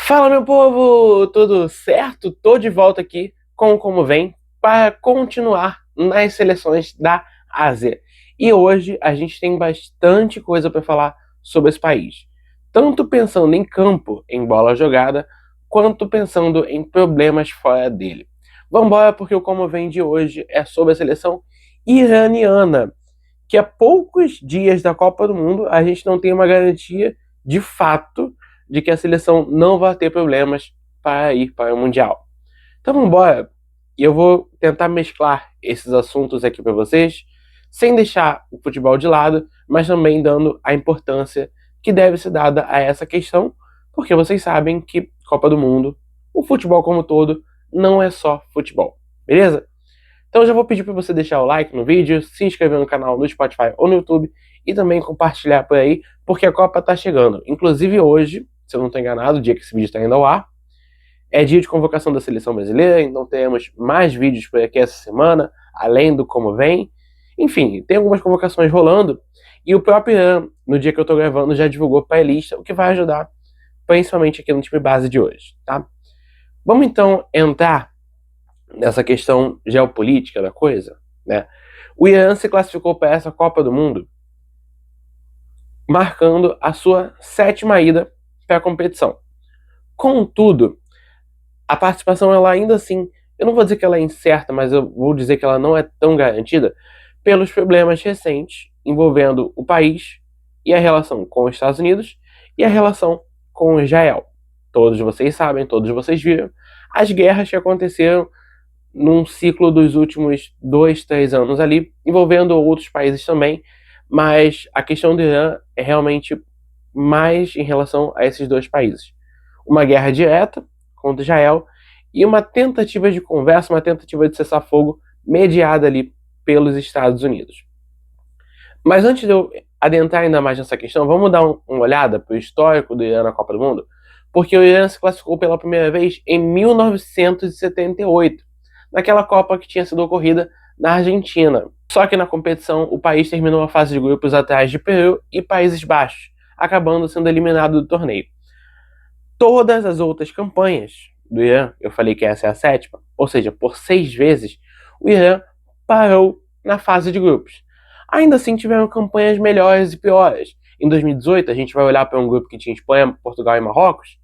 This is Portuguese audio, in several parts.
Fala, meu povo, tudo certo? Tô de volta aqui com o Como Vem para continuar nas seleções da Ásia. E hoje a gente tem bastante coisa para falar sobre esse país, tanto pensando em campo, em bola jogada, quanto pensando em problemas fora dele. Vambora, porque o Como Vem de hoje é sobre a seleção iraniana, que a poucos dias da Copa do Mundo a gente não tem uma garantia de fato de que a seleção não vai ter problemas para ir para o Mundial. Então vamos embora. E eu vou tentar mesclar esses assuntos aqui para vocês, sem deixar o futebol de lado, mas também dando a importância que deve ser dada a essa questão, porque vocês sabem que Copa do Mundo, o futebol como todo, não é só futebol. Beleza? Então eu já vou pedir para você deixar o like no vídeo, se inscrever no canal no Spotify ou no YouTube e também compartilhar por aí, porque a Copa tá chegando. Inclusive hoje, se eu não estou enganado, o dia que esse vídeo está indo ao ar, é dia de convocação da seleção brasileira, então temos mais vídeos por aqui essa semana, além do Como Vem. Enfim, tem algumas convocações rolando e o próprio Irã, no dia que eu estou gravando, já divulgou para a lista, o que vai ajudar principalmente aqui no time base de hoje, tá? Vamos então entrar nessa questão geopolítica da coisa, né? O Irã se classificou para essa Copa do Mundo marcando a sua 7ª ida para a competição. Contudo, a participação ela ainda assim, eu não vou dizer que ela é incerta, mas eu vou dizer que ela não é tão garantida pelos problemas recentes envolvendo o país e a relação com os Estados Unidos e a relação com Israel. Todos vocês sabem, todos vocês viram as guerras que aconteceram num ciclo dos últimos 2, 3 anos ali, envolvendo outros países também, mas a questão do Irã é realmente mais em relação a esses dois países. Uma guerra direta contra Israel e uma tentativa de conversa, uma tentativa de cessar-fogo mediada ali pelos Estados Unidos. Mas antes de eu adentrar ainda mais nessa questão, vamos dar uma olhada para o histórico do Irã na Copa do Mundo, porque o Irã se classificou pela primeira vez em 1978, naquela Copa que tinha sido ocorrida na Argentina. Só que na competição o país terminou a fase de grupos atrás de Peru e Países Baixos, acabando sendo eliminado do torneio. Todas as outras campanhas do Irã, eu falei que essa é a 7ª, ou seja, por 6 vezes, o Irã parou na fase de grupos. Ainda assim tiveram campanhas melhores e piores. Em 2018 a gente vai olhar para um grupo que tinha Espanha, Portugal e Marrocos,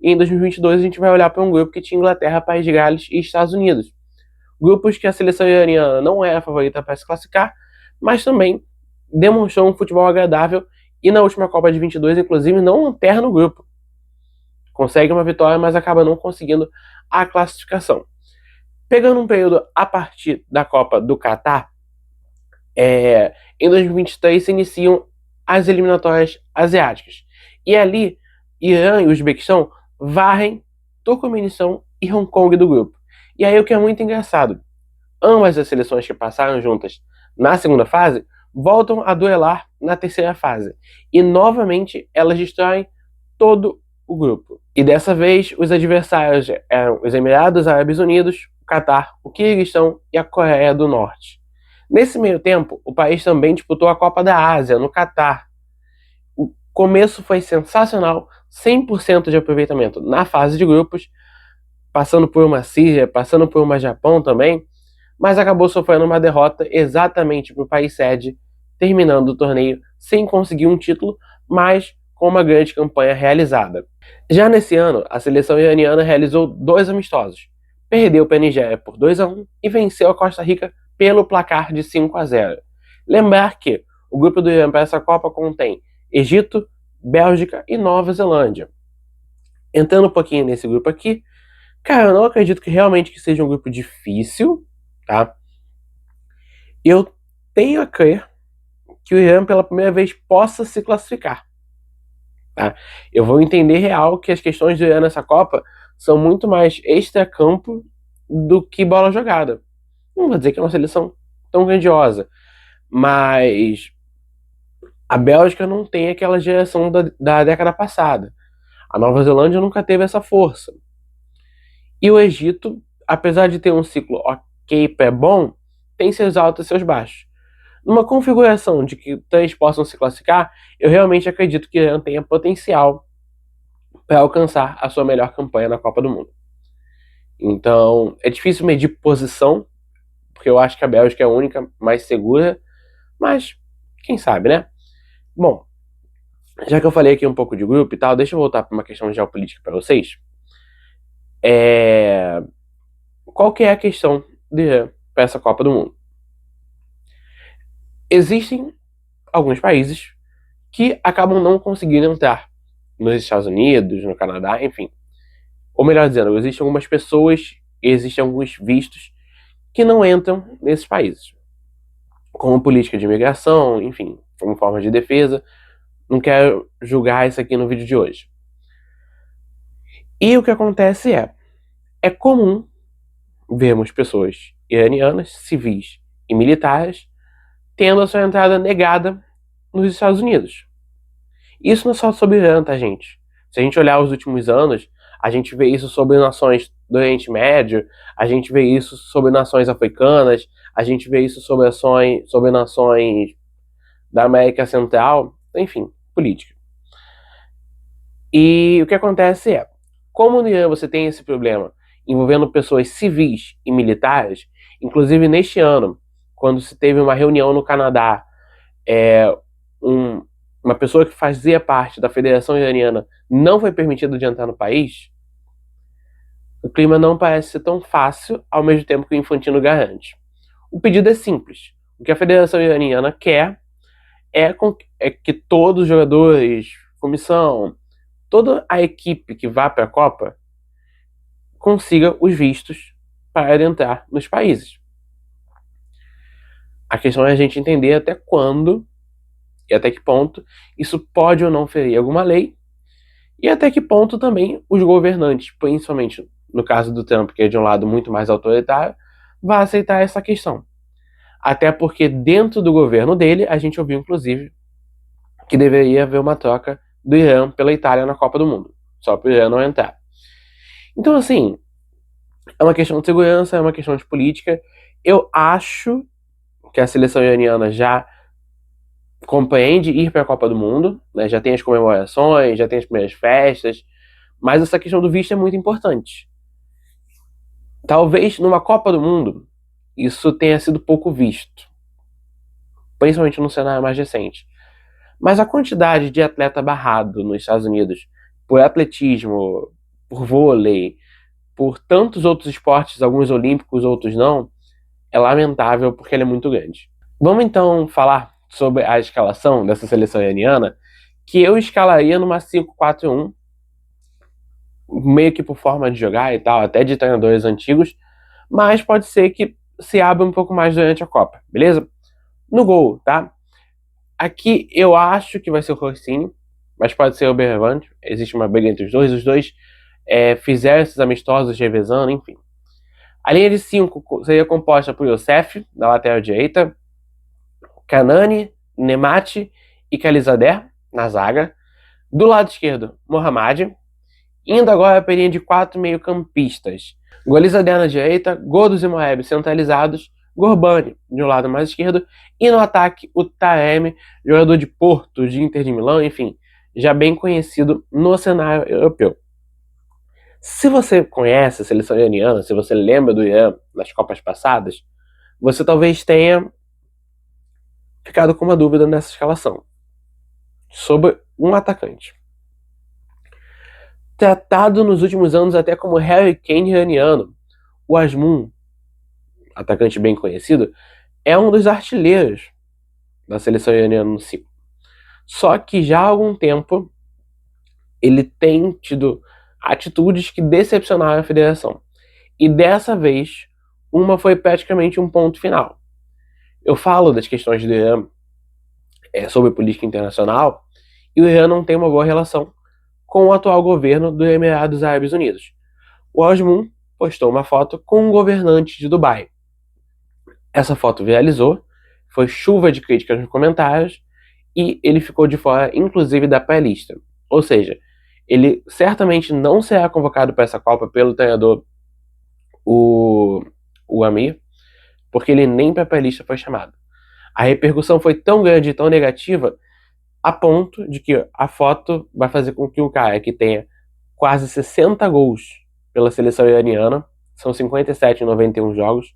e em 2022 a gente vai olhar para um grupo que tinha Inglaterra, País de Gales e Estados Unidos. Grupos que a seleção iraniana não era a favorita para se classificar, mas também demonstrou um futebol agradável e na última Copa de 22, inclusive, não lanterna no grupo. Consegue uma vitória, mas acaba não conseguindo a classificação. Pegando um período a partir da Copa do Catar, em 2023 se iniciam as eliminatórias asiáticas. E ali, Irã e Uzbequistão varrem Turcomenistão e Hong Kong do grupo. E aí o que é muito engraçado, ambas as seleções que passaram juntas na segunda fase voltam a duelar na terceira fase. E novamente elas destroem todo o grupo. E dessa vez os adversários eram os Emirados Árabes Unidos, o Catar, o Quirguistão e a Coreia do Norte. Nesse meio tempo, o país também disputou a Copa da Ásia, no Catar. O começo foi sensacional, 100% de aproveitamento na fase de grupos, passando por uma Síria, passando por uma Japão também, mas acabou sofrendo uma derrota exatamente para o país sede, terminando o torneio sem conseguir um título, mas com uma grande campanha realizada. Já nesse ano, a seleção iraniana realizou 2 amistosos. Perdeu para a Nigéria por 2-1 e venceu a Costa Rica pelo placar de 5-0. Lembrar que o grupo do Irã para essa Copa contém Egito, Bélgica e Nova Zelândia. Entrando um pouquinho nesse grupo aqui, cara, eu não acredito que realmente que seja um grupo difícil, tá? Eu tenho a crer que o Irã pela primeira vez possa se classificar. Tá? Eu vou entender real que as questões do Irã nessa Copa são muito mais extra-campo do que bola jogada. Não vou dizer que é uma seleção tão grandiosa, mas a Bélgica não tem aquela geração da década passada. A Nova Zelândia nunca teve essa força. E o Egito, apesar de ter um ciclo ok pré-bom, tem seus altos e seus baixos. Numa configuração de que 3 possam se classificar, eu realmente acredito que o Irã tenha potencial para alcançar a sua melhor campanha na Copa do Mundo. Então, é difícil medir posição, porque eu acho que a Bélgica é a única mais segura, mas quem sabe, né? Bom, já que eu falei aqui um pouco de grupo e tal, deixa eu voltar para uma questão geopolítica para vocês. Qual que é a questão para essa Copa do Mundo? Existem alguns países que acabam não conseguindo entrar nos Estados Unidos, no Canadá, enfim. Ou melhor dizendo, existem algumas pessoas e existem alguns vistos que não entram nesses países. Como política de imigração, enfim, como forma de defesa. Não quero julgar isso aqui no vídeo de hoje. E o que acontece é comum vermos pessoas iranianas, civis e militares, tendo a sua entrada negada nos Estados Unidos. Isso não é só sobre o Irã, tá, gente? Se a gente olhar os últimos anos, a gente vê isso sobre nações do Oriente Médio, a gente vê isso sobre nações africanas, a gente vê isso sobre nações da América Central, enfim, política. E o que acontece como no Irã você tem esse problema envolvendo pessoas civis e militares, inclusive neste ano, quando se teve uma reunião no Canadá, uma pessoa que fazia parte da Federação Iraniana não foi permitida de entrar no país, o clima não parece ser tão fácil ao mesmo tempo que o Infantino garante. O pedido é simples. O que a Federação Iraniana quer é que todos os jogadores, comissão, toda a equipe que vá para a Copa consiga os vistos para entrar nos países. A questão é a gente entender até quando e até que ponto isso pode ou não ferir alguma lei e até que ponto também os governantes, principalmente no caso do Trump, que é de um lado muito mais autoritário, vai aceitar essa questão. Até porque dentro do governo dele, a gente ouviu inclusive que deveria haver uma troca do Irã pela Itália na Copa do Mundo, só para o Irã não entrar. Então, assim, é uma questão de segurança, é uma questão de política. Eu acho que a seleção iraniana já compreende ir para a Copa do Mundo, né? Já tem as comemorações, já tem as primeiras festas, mas essa questão do visto é muito importante. Talvez numa Copa do Mundo isso tenha sido pouco visto, principalmente no cenário mais recente. Mas a quantidade de atleta barrado nos Estados Unidos por atletismo, por vôlei, por tantos outros esportes, alguns olímpicos, outros não, é lamentável porque ela é muito grande. Vamos então falar sobre a escalação dessa seleção iraniana, que eu escalaria numa 5-4-1, meio que por forma de jogar e tal, até de treinadores antigos, mas pode ser que se abra um pouco mais durante a Copa, beleza? No gol, tá? Aqui eu acho que vai ser o Rossini, mas pode ser o Bergvand, existe uma briga entre os dois fizeram esses amistosos revezando, enfim. A linha de 5 seria composta por Youssef, na lateral direita, Kanani, Nemati e Khalizadeh, na zaga. Do lado esquerdo, Mohammad. Indo agora para a linha de 4 meio-campistas. Golizadeh na direita, Godus e Moeb centralizados, Gorbani de um lado mais esquerdo. E no ataque, o Taremi, jogador de Porto, de Inter de Milão, enfim, já bem conhecido no cenário europeu. Se você conhece a seleção iraniana, se você lembra do Irã nas Copas passadas, você talvez tenha ficado com uma dúvida nessa escalação sobre um atacante. Tratado nos últimos anos até como Harry Kane iraniano, o Azmoun, atacante bem conhecido, é um dos artilheiros da seleção iraniana no ciclo. Só que já há algum tempo ele tem tido atitudes que decepcionaram a federação. E dessa vez, uma foi praticamente um ponto final. Eu falo das questões do Irã sobre política internacional, e o Irã não tem uma boa relação com o atual governo dos Emirados Árabes Unidos. O Azmoun postou uma foto com um governante de Dubai. Essa foto viralizou, foi chuva de críticas nos comentários, e ele ficou de fora, inclusive, da pré-lista. Ou seja, ele certamente não será convocado para essa Copa pelo treinador, o Amir, porque ele nem para a pré-lista foi chamado. A repercussão foi tão grande e tão negativa a ponto de que a foto vai fazer com que o cara que tenha quase 60 gols pela seleção iraniana, são 57 em 91 jogos,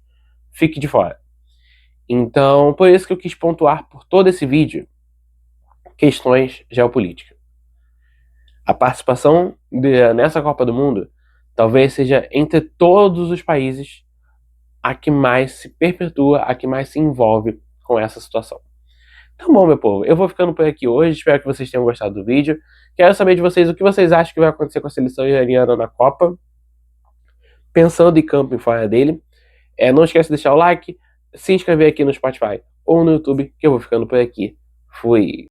fique de fora. Então, por isso que eu quis pontuar por todo esse vídeo questões geopolíticas. A participação nessa Copa do Mundo talvez seja entre todos os países a que mais se perpetua, a que mais se envolve com essa situação. Então, bom, meu povo, eu vou ficando por aqui hoje, espero que vocês tenham gostado do vídeo. Quero saber de vocês o que vocês acham que vai acontecer com a seleção iraniana na Copa, pensando em campo e fora dele. Não esquece de deixar o like, se inscrever aqui no Spotify ou no YouTube, que eu vou ficando por aqui. Fui!